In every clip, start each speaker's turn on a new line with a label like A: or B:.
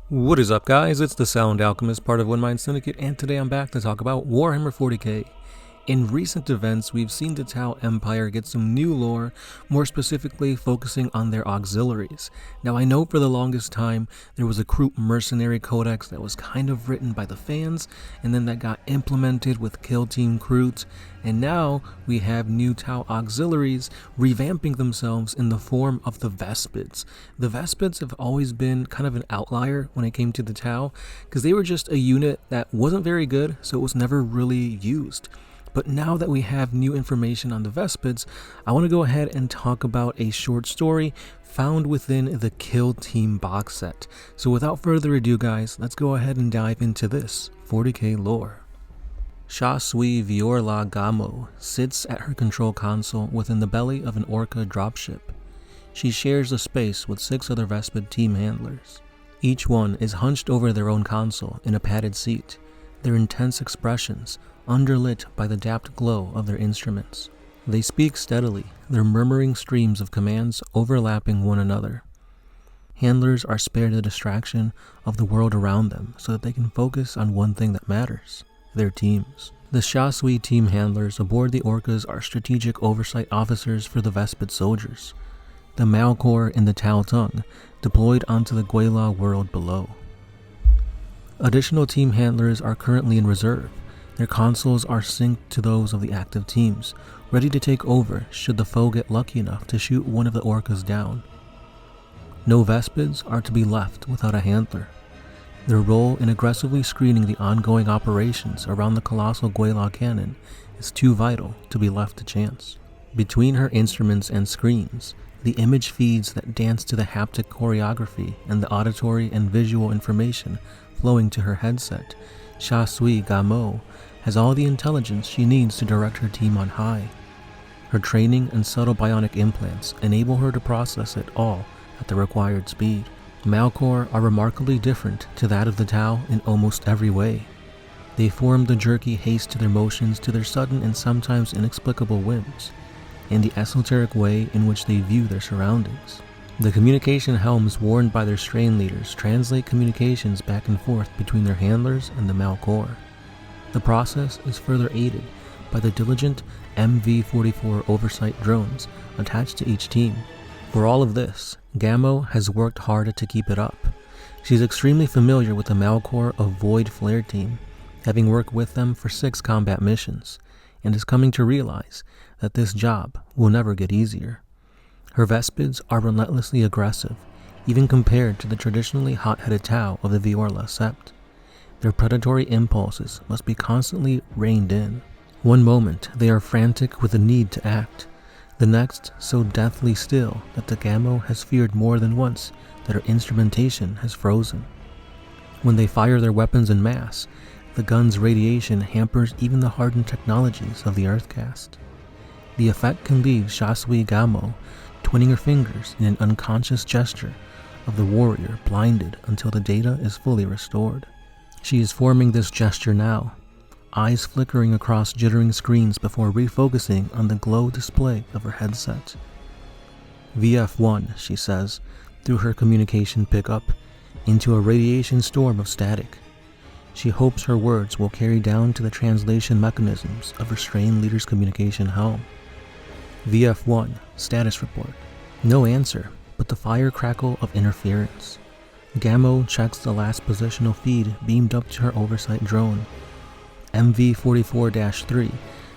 A: What is up, guys? It's the Sound Alchemist, part of One Mind Syndicate, and today I'm back to talk about Warhammer 40k. In recent events, we've seen the Tau Empire get some new lore, more specifically focusing on their auxiliaries. Now, I know for the longest time, there was a Kroot mercenary codex that was kind of written by the fans, and then that got implemented with Kill Team Kroot, and now we have new Tau auxiliaries revamping themselves in the form of the Vespids. The Vespids have always been kind of an outlier when it came to the Tau, because they were just a unit that wasn't very good, so it was never really used. But now that we have new information on the Vespids, I want to go ahead and talk about a short story found within the Kill Team box set. So without further ado, guys, let's go ahead and dive into this 40k lore. Sha Sui Viorla Gamo sits at her control console within the belly of an Orca dropship. She shares the space with 6 other Vespid team handlers. Each one is hunched over their own console in a padded seat, their intense expressions underlit by the dapped glow of their instruments. They speak steadily, their murmuring streams of commands overlapping one another. Handlers are spared the distraction of the world around them so that they can focus on one thing that matters: their teams. The Sha Sui team handlers aboard the Orcas are strategic oversight officers for the Vespid soldiers, the Malcor in the Tau tongue, deployed onto the Guela world below. Additional team handlers are currently in reserve. Their consoles are synced to those of the active teams, ready to take over should the foe get lucky enough to shoot one of the Orcas down. No Vespids are to be left without a handler. Their role in aggressively screening the ongoing operations around the colossal Guela cannon is too vital to be left to chance. Between her instruments and screens, the image feeds that dance to the haptic choreography and the auditory and visual information flowing to her headset, Sha Sui Gamo has all the intelligence she needs to direct her team on high. Her training and subtle bionic implants enable her to process it all at the required speed. Malcor are remarkably different to that of the Tau in almost every way. They form the jerky haste to their motions to their sudden and sometimes inexplicable whims, and the esoteric way in which they view their surroundings. The communication helms worn by their strain leaders translate communications back and forth between their handlers and the Malcor. The process is further aided by the diligent MV-44 oversight drones attached to each team. For all of this, Gamo has worked hard to keep it up. She's extremely familiar with the Malcor of Void Flare team, having worked with them for 6 combat missions, and is coming to realize that this job will never get easier. Her Vespids are relentlessly aggressive, even compared to the traditionally hot-headed Tau of the Viorla Sept. Their predatory impulses must be constantly reined in. One moment they are frantic with the need to act, the next so deathly still that the Gamo has feared more than once that her instrumentation has frozen. When they fire their weapons en masse, the gun's radiation hampers even the hardened technologies of the Earthcast. The effect can leave Sha Sui Gamo twinning her fingers in an unconscious gesture of the warrior blinded until the data is fully restored. She is forming this gesture now, eyes flickering across jittering screens before refocusing on the glow display of her headset. VF1, she says, through her communication pickup, into a radiation storm of static. She hopes her words will carry down to the translation mechanisms of her strain leader's communication helm. VF1, status report. No answer, but the fire crackle of interference. Gamo checks the last positional feed beamed up to her oversight drone. MV-44-3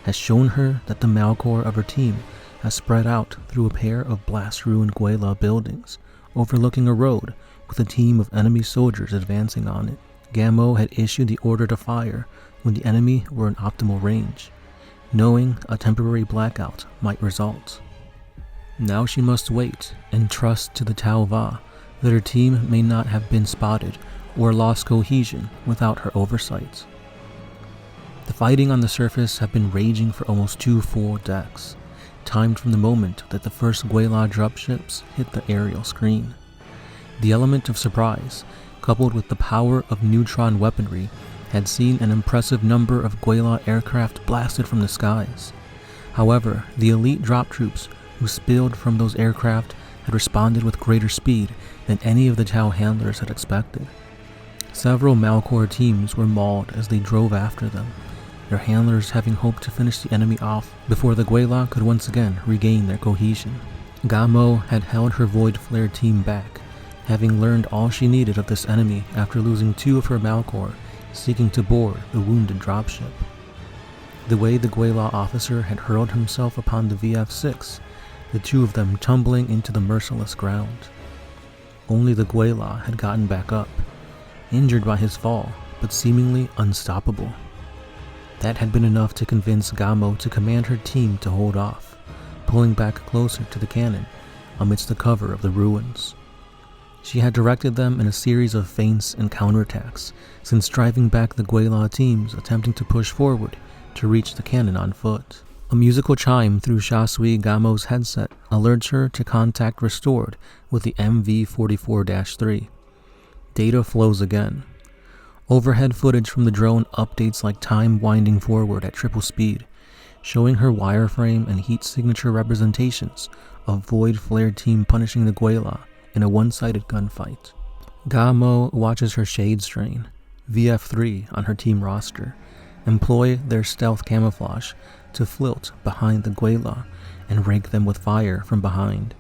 A: has shown her that the Malcor of her team has spread out through a pair of blast-ruined Guela buildings, overlooking a road with a team of enemy soldiers advancing on it. Gamo had issued the order to fire when the enemy were in optimal range, knowing a temporary blackout might result. Now she must wait and trust to the Tau Va that her team may not have been spotted or lost cohesion without her oversight. The fighting on the surface have been raging for almost 2 full decks, timed from the moment that the first Guela dropships hit the aerial screen. The element of surprise, coupled with the power of neutron weaponry, had seen an impressive number of Guela aircraft blasted from the skies. However, the elite drop troops who spilled from those aircraft had responded with greater speed than any of the Tau handlers had expected. Several Malcor teams were mauled as they drove after them, their handlers having hoped to finish the enemy off before the Guela could once again regain their cohesion. Gamo had held her Void Flare team back, having learned all she needed of this enemy after losing 2 of her Malcor seeking to board the wounded dropship. The way the Guela officer had hurled himself upon the VF-6, the 2 of them tumbling into the merciless ground. Only the Guela had gotten back up, injured by his fall, but seemingly unstoppable. That had been enough to convince Gamo to command her team to hold off, pulling back closer to the cannon amidst the cover of the ruins. She had directed them in a series of feints and counterattacks, since driving back the Guela teams attempting to push forward to reach the cannon on foot. A musical chime through Shasui Gamo's headset alerts her to contact restored with the MV-44-3. Data flows again. Overhead footage from the drone updates like time winding forward at triple speed, showing her wireframe and heat signature representations of Void Flare team punishing the Guela in a one-sided gunfight. Gamo watches her Shade Strain, VF3 on her team roster, employ their stealth camouflage to flirt behind the Guela and rake them with fire from behind.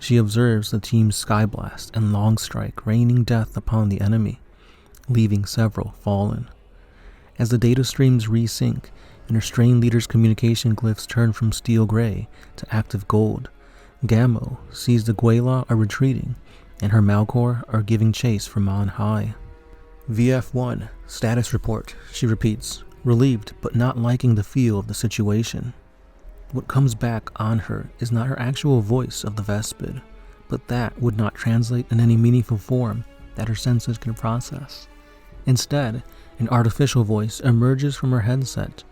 A: She observes the team's Skyblast and Long Strike raining death upon the enemy, leaving several fallen. As the data streams resync and her Strain Leader's communication glyphs turn from steel gray to active gold, Gamo sees the Guela are retreating and her Malcor are giving chase from on high. VF1, status report, she repeats, relieved but not liking the feel of the situation. What comes back on her is not her actual voice of the Vespid, but that would not translate in any meaningful form that her senses can process. Instead, an artificial voice emerges from her headset,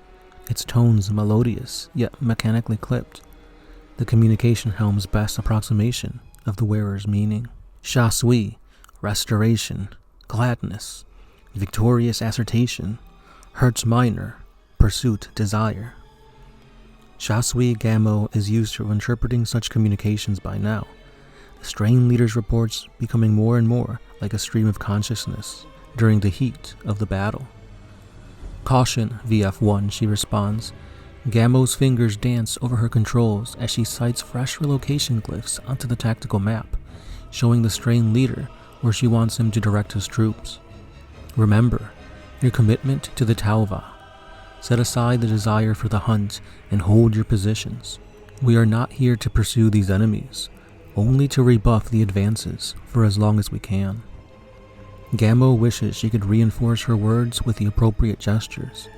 A: its tones melodious yet mechanically clipped, the communication helm's best approximation of the wearer's meaning. Shasui, restoration, gladness, victorious assertion, Hertz minor, pursuit, desire. Shasui Gamo is used to interpreting such communications by now, the Strain Leader's reports becoming more and more like a stream of consciousness during the heat of the battle. Caution, VF1, she responds. Gamo's fingers dance over her controls as she sights fresh relocation glyphs onto the tactical map, showing the Strain Leader where she wants him to direct his troops. Remember, your commitment to the Talva. Set aside the desire for the hunt and hold your positions. We are not here to pursue these enemies, only to rebuff the advances for as long as we can. Gamo wishes she could reinforce her words with the appropriate gestures.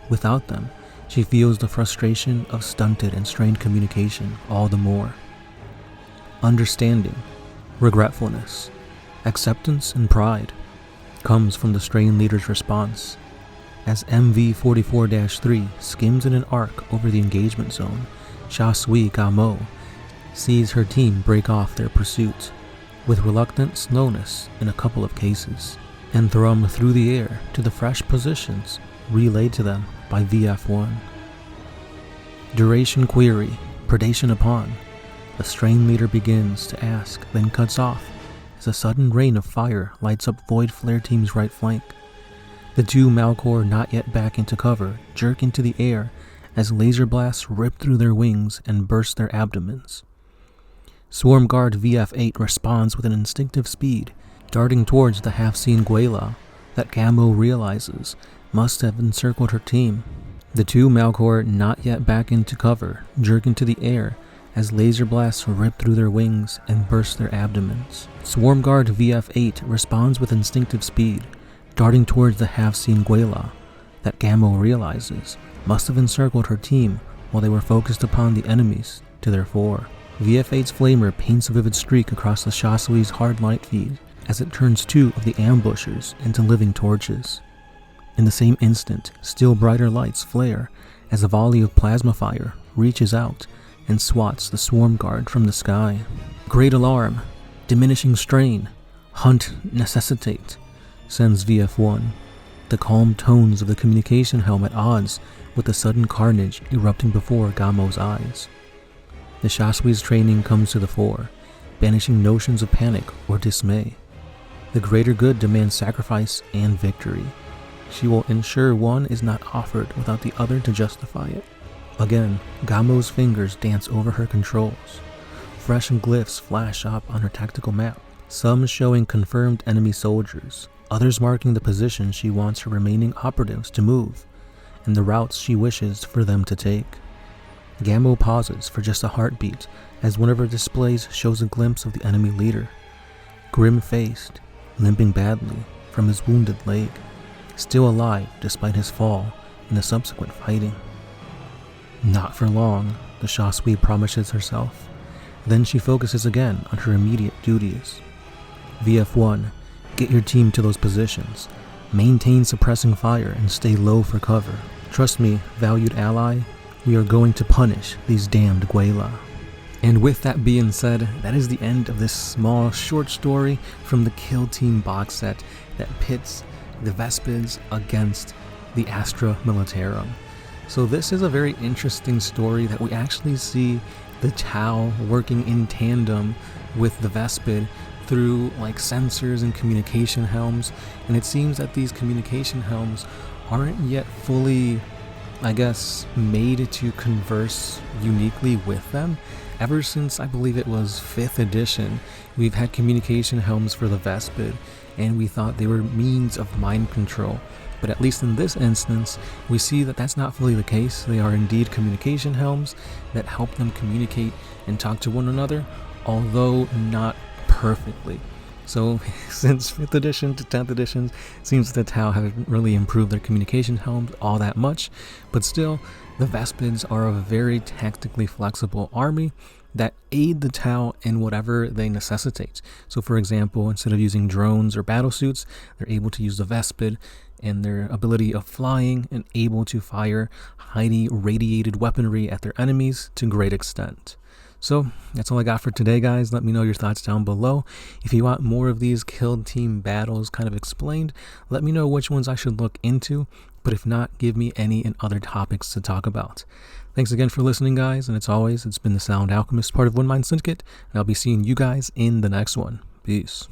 A: Without them, she feels the frustration of stunted and strained communication all the more. Understanding, regretfulness, acceptance, and pride comes from the Strain Leader's response. As MV-44-3 skims in an arc over the engagement zone, Shasui Gamo sees her team break off their pursuit, with reluctant slowness in a couple of cases, and thrum through the air to the fresh positions relayed to them by VF1. Duration query, predation upon. The Strain Leader begins to ask, then cuts off, as a sudden rain of fire lights up Void Flare Team's right flank. The 2 Malcor not yet back into cover jerk into the air as laser blasts rip through their wings and burst their abdomens. Swarm Guard VF8 responds with an instinctive speed, darting towards the half-seen Guela that Gamo realizes must have encircled her team. The 2 Malcor not yet back into cover jerk into the air as laser blasts rip through their wings and burst their abdomens. Swarm Guard VF8 responds with instinctive speed, darting towards the half-seen Guela that Gamo realizes must have encircled her team while they were focused upon the enemies to their fore. VF8's flamer paints a vivid streak across the Shasui's hard light feed as it turns 2 of the ambushers into living torches. In the same instant, still brighter lights flare as a volley of plasma fire reaches out and swats the Swarm Guard from the sky. Great alarm, diminishing strain, hunt necessitate, sends VF1, the calm tones of the communication helm at odds with the sudden carnage erupting before Gamo's eyes. The Shasui's training comes to the fore, banishing notions of panic or dismay. The greater good demands sacrifice and victory. She will ensure one is not offered without the other to justify it. Again, Gamo's fingers dance over her controls. Fresh glyphs flash up on her tactical map, some showing confirmed enemy soldiers, others marking the position she wants her remaining operatives to move, and the routes she wishes for them to take. Gamo pauses for just a heartbeat as one of her displays shows a glimpse of the enemy leader, grim-faced, limping badly from his wounded leg, still alive despite his fall and the subsequent fighting. Not for long, the Sha Sui promises herself. Then she focuses again on her immediate duties. VF1, get your team to those positions. Maintain suppressing fire and stay low for cover. Trust me, valued ally, we are going to punish these damned Guela. And with that being said, that is the end of this small short story from the Kill Team box set that pits the Vespids against the Astra Militarum. So this is a very interesting story that we actually see the Tau working in tandem with the Vespid through like sensors and communication helms, and it seems that these communication helms aren't yet fully, I guess, made to converse uniquely with them. Ever since I believe it was 5th edition, we've had communication helms for the Vespid, and we thought they were means of mind control. But at least in this instance, we see that that's not fully the case. They are indeed communication helms that help them communicate and talk to one another, although not perfectly. So since 5th edition to 10th edition, it seems that Tau haven't really improved their communication helms all that much, but still, the Vespids are a very tactically flexible army that aid the Tau in whatever they necessitate. So for example, instead of using drones or battlesuits, they're able to use the Vespid and their ability of flying and able to fire highly radiated weaponry at their enemies to great extent. So that's all I got for today, guys. Let me know your thoughts down below. If you want more of these Kill Team battles kind of explained, let me know which ones I should look into. But if not, give me any and other topics to talk about. Thanks again for listening, guys. And as always, it's been the Sound Alchemist, part of One Mind Syndicate. And I'll be seeing you guys in the next one. Peace.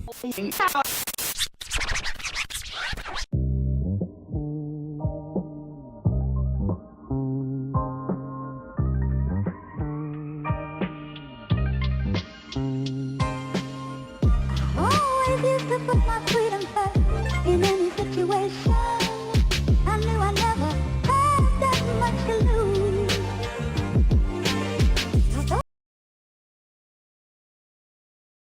B: Oh, I did the